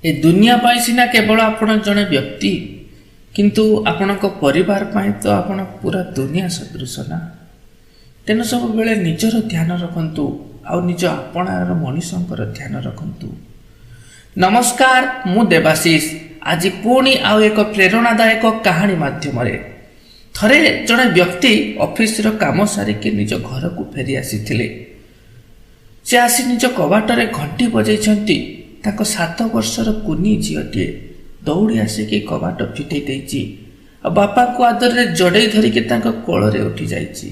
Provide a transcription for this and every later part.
ए दुनिया पाई सिना केवल आपण जड़े व्यक्ति किंतु आपणक परिवार पाई तो आपण पूरा दुनिया सदृश ना। तेणु सब बेले निजर ध्यान रखंतु आउ निज आपणार मनीषंकर ध्यान रखंतु। नमस्कार, मु देवाशीष आज पुणी आउ एक प्रेरणादायक कहानी माध्यम थरे जड़े व्यक्ति ऑफिस काम सारिकी निज घर को फेरी आसी से आसी निज कबाटरे घंटी बजाई 7 वर्षर कुनी झीटे दौड़ी आसिकी कबाट फिटई देछि और बापा को आदर रे जड़े धरिकी कोल उठी जाइछि।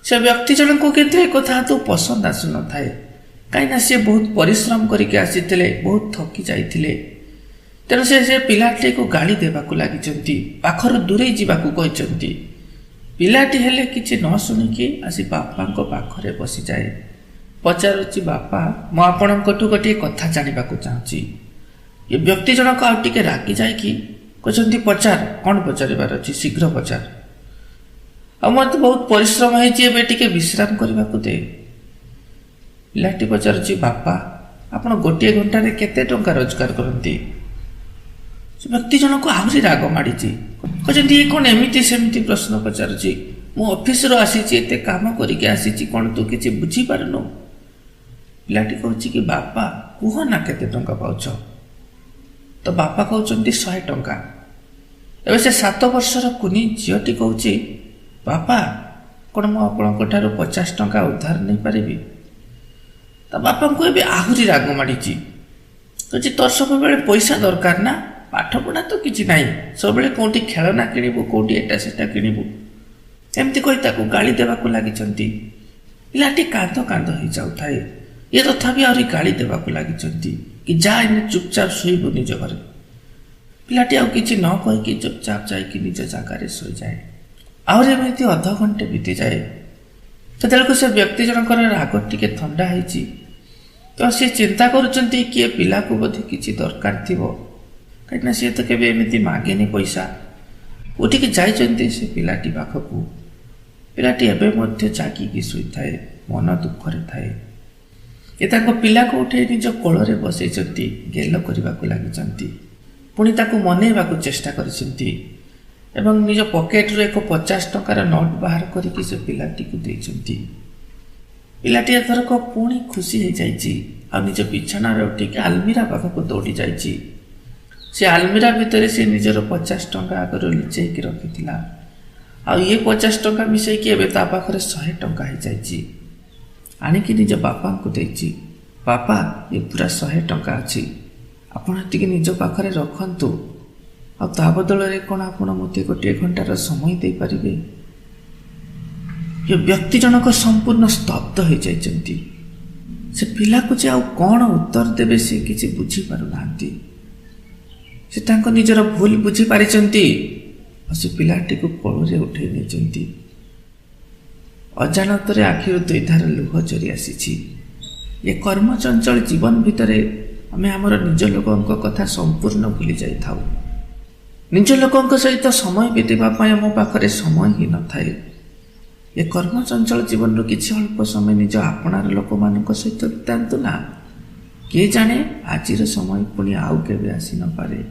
से व्यक्ति जन को किंतु एक कथा तो पसंद आसु न थाए, कहीं सी बहुत परिश्रम करके आसीथिले, बहुत थकी जाइथिले। तेणु से पिलाटी को गाड़ी देवाकू लागिचंती, पाखर दूरे जीवाकू कहचंती। पिलाटी हेले किछि न सुनिकी आसी बापांको पाखरे बसी जाए। पचारुची बापा मु आपणकठू गोटे कथा जानिबाकू चाहूची। ये व्यक्ति जनक आउ टिके रागी जाइकी कहचंती पचार, कौन पचारिबार अछि शीघ्र पचार। आ मत बहुत परिश्रम होइछि, एबे टिके विश्राम करबाकू दे। पिलाटी पचारुची बापा आपण गोटे घंटा रे केते टंका रोजगार करंती। व्यक्ति जनक आहरी राग माड़ी कहते ये कौन एमती सेमती प्रश्न पचारुची, मु ऑफिस रो आसीची, एते काम करके आसीची, कौन तू किछि बुझी पारनु। पिलाटी कहूची कि बापा कुह ना केते टंका पाउछ। तो बापा कहउचंती 100 टंका। एबे से 7 वर्षर कुनी झीटी कहूची बापा कौन मु आपणक ठारू 50 टंका उधार नहीं पारिबी। तो बापा को एबे आहरी राग माड़ी कहूची तोर सब बेले पैसा दरकार ना, पाठ पढ़ा तो किसी ना, सब बेले कौटी खेलना किणबू, कौटी एटा सेटा किणबू, एमती कही ताकू गाली देवाकू लागिचंती। पिलाटी कांद कांद हो जाउथाए, ये तथापि आहरी गाली देवाकू लागिचंती कि जा इने चुपचाप शोइबू निज घरे। पिलाटी आउ किछि न कहिकी चुपचाप जाइकी निज जागारे शोइ जाए। आहरी एमती अध घंटे बीती जाए। सेतेबेलकू से व्यक्ति जनकर राग टिके थंडा होइछि। तो सी चिंता करुचंती कि पिला को बोधे किछि दरकार थिबो, कहीं सी तो केबे एमती मागेनी पैसा। उठिकी जाइचंती से पिलाटी पाखकू। पिलाटी एबे मध्य जागिकी शोइथाए, मन दुखरे थाए। ये ताको पिला को उठे निज कोଳରେ बसैचंती, गेल करबाकू लागिचंती। पुणी ताको मनेबाकू चेष्टा करिसंती एवं निज पॉकेट रो एक 50 टंकार नोट बाहर करके से पिलाटी को देइचंती। पिलाटी एथरक पुणी खुशी हो जाइछि आ निज बिछाना रे उठिकी आलमीरा पाखकू दौड़ी जाइछि। से आलमीरा भितर से निजर 50 टंका आगर लुचेक रखी आ ये 50 टंका मिसेकी एबे ता पाखरे 100 टंका हो जाइछि। आनिकी निज बापा को देइछि, बापा ये पूरा 100 टंका अछि, आपण एतिकी निज पाखरे रखंतु आ ता बदल रे कोन आपण मते गोटे घंटार समय दे परिबे। ये व्यक्ति जनक संपूर्ण स्तब्ध हो जाइछंती। से पिला को जे आ कोन उत्तर देबे से किछि बुझी पारु नांती। से तांको निजर भूल बुझी पारिचंती और से पिलाटी को कोଳରେ उठे नेचंती। अजानतरे आखिर 2 धार लुह चरी आसीछि। ये कर्म चंचल जीवन भितरे आमे हमर निज लोकंक कथा संपूर्ण भूली जाई थाउ। निज लोकंक सहित समय बितेबा पय हम पाखरे समय ही न थाए। ये कर्म चंचल जीवन रो किछि अल्प समय निज आपणार लोक मानक सहित बितांतु ना। के जाने आजिर समय पुणी आउ केबे आसी न पारे।